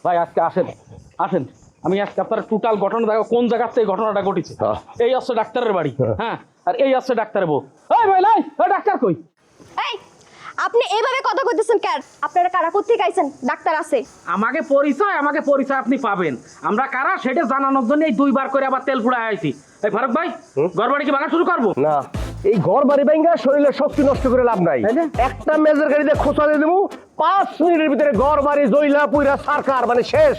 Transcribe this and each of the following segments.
ভাই আজকে আসেন আসেন, আমি আজকে আপনার টোটাল ঘটনা দেখো কোন জায়গাতে এই ঘটনাটা ঘটেছে। এই আছে ডাক্তারের বাড়ি, হ্যাঁ, আর এই আছে ডাক্তারের বউ। এই ভাই লাই, ওই ডাক্তার কই? এই আপনি এইভাবে কথা কইতেছেন কেন? আপনারা কারা কোত্থেকে আইছেন? ডাক্তার আছে। আমাকে পরিচয় আপনি পাবেন। আমরা কারা সেটা জানানোর জন্য এই দুইবার করে আবার তেল ফুড়ায় আইছি। এই ফারুক ভাই, ঘরবাড়ি কি ভাঙা শুরু করবো? না, এই ঘর বাড়ি ভাঙ্গা শরীরের শক্তি নষ্ট করে লাভ নাই। একটা মেজর গাড়িতে খোঁচা দিয়ে দেবো, 5 মিনিটের ভিতরে ঘর বাড়ি জইলা পুইরা সরকার মানে শেষ।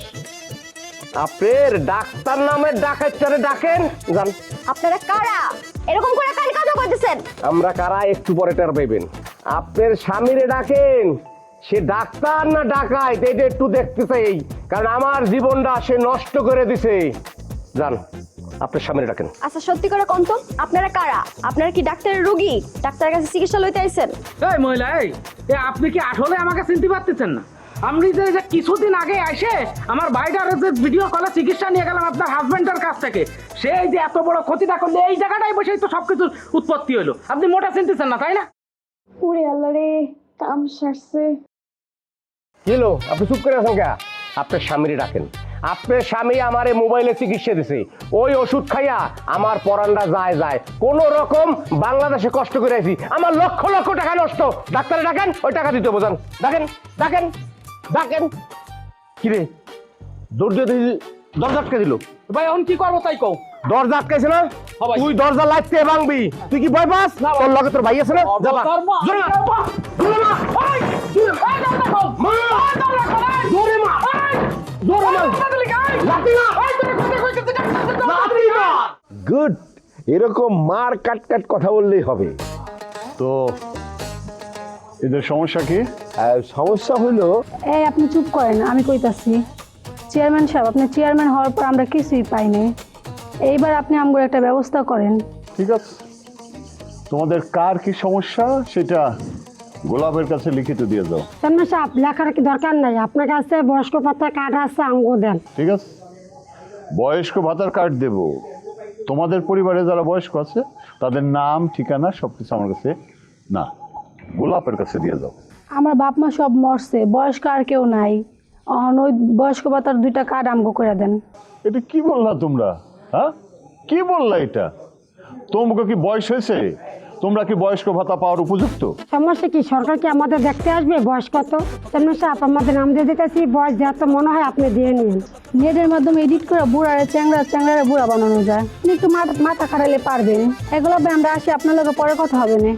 আপনার ডাক্তার নামে ডাকাইতারে ডাকেন জান। আপনারা কারা? এরকম করে কার কথা কইতেছেন? আমরা কারা একটু পরে টের পাইবেন। আপনার স্বামীরে ডাকেন, সে ডাক্তার না ডাকায় এটা একটু দেখতে চাই, কারণ আমার জীবনটা সে নষ্ট করে দিছে। জান, আপনার স্বামীরে ডাকেন। আচ্ছা সত্যি করে কোন তো, আপনারা কারা? আপনারা কি ডাক্তারের রোগী? ডাক্তারের কাছে চিকিৎসা লইতে আইছেন? এই মহিলা, এই আপনি কি আসলে আমাকে চিনতে পারতেছেন না? আমি যে কিছুদিন আগে এসে আমার ভাইটার যে ভিডিও কলে চিকিৎসা নিয়ে গেলাম আপনার হাজবেন্ডের কাছ থেকে, সেই যে এত বড় ক্ষতিটা করলে এই জায়গাটাই বসেই তো সবকিছুর উৎপত্তি হলো। আপনি মোটা চিনতেছেন না, তাই না? ওরে আল্লাহ রে, কাম সারছে। কিলো আপনি চুপ করে আছেন কে? আপনার স্বামীরে ডাকেন। আপনার স্বামী আমারে মোবাইলে চিকিৎসা দিছে, ওই ওষুধ খাইয়া আমার পরানটা যায় কোন রকম বাংলাদেশে কষ্ট করে আছি, আমার লক্ষ লক্ষ টাকা নষ্ট। ডাক্তারে ডাকেন, ওই টাকা দিতে বোঝান। ডাকেন ডাকেন ডাকেন। কিরে দরজা দরজা আটকে দিল ভাই এখন কি করবো তাই কও। দরজা আটকাইছে না? তুই দরজা লাইতে ভাঙবি, তুই কি ভয় পাস? তোর লগে তোর ভাই আছে না? যাবা জোরে মা, জোরে মা, জোরে মা, জোরে মা, লাঠি না, লাঠি না। গুড, এরকম মার কাট কাট কথা বললেই হবে। তো এদের সমস্যা কি? সমস্যা হলো, এই আপনি চুপ করেন, আমি কইতাছি। চেয়ারম্যান সাহেব, আপনি চেয়ারম্যান হওয়ার পর আমরা কিছুই পাইনি, এইবার আপনি আমগুলো একটা ব্যবস্থা করেন। ঠিক আছে, তোমাদের কার কি সমস্যা সেটা গোলাপের কাছে লিখিত দিয়ে দাও। চেয়ারম্যান সাহেব, লেখার কি দরকার নাই, আপনার কাছে বয়স্ক ভাতা কার্ড আছে, আমগো দেন। ঠিক আছে, বয়স্ক ভাতার কার্ড দেব। তোমাদের পরিবারে যারা বয়স্ক আছে তাদের নাম ঠিকানা সবকিছু আমার কাছে না, গোলাপের কাছে দিয়ে দাও। আমার বাপ মা সব মরছে, বয়স্ক আর কেউ নাই, ওই বয়স্ক ভাতার 2টা কার্ড আমগো করে দেন। এটা কি বললা তোমরা? হ্যাঁ, কি বললা এটা? তোমাকে কি বয়স হয়েছে? তোমরা কি বয়স্ক ভাতা পাওয়ার উপযুক্ত? সমস্যা কি, সরকার কি আমাদের দেখতে আসবে বয়স কত? চেয়ারম্যান সাহেব, আমাদের নাম দিয়ে দিতেছি, বয়স যত মনে হয় আপনি দিয়ে নিন। নেটের মাধ্যমে এডিট করে বুড়ারে চ্যাংড়ারে বুড়া বানানো যায়, আপনি একটু মাথা খাটালে পারবেন। এগুলো আমরা আসি, আপনার লোকের পরে কথা হবে না।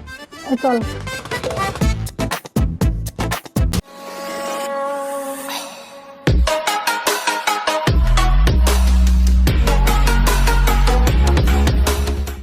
চল।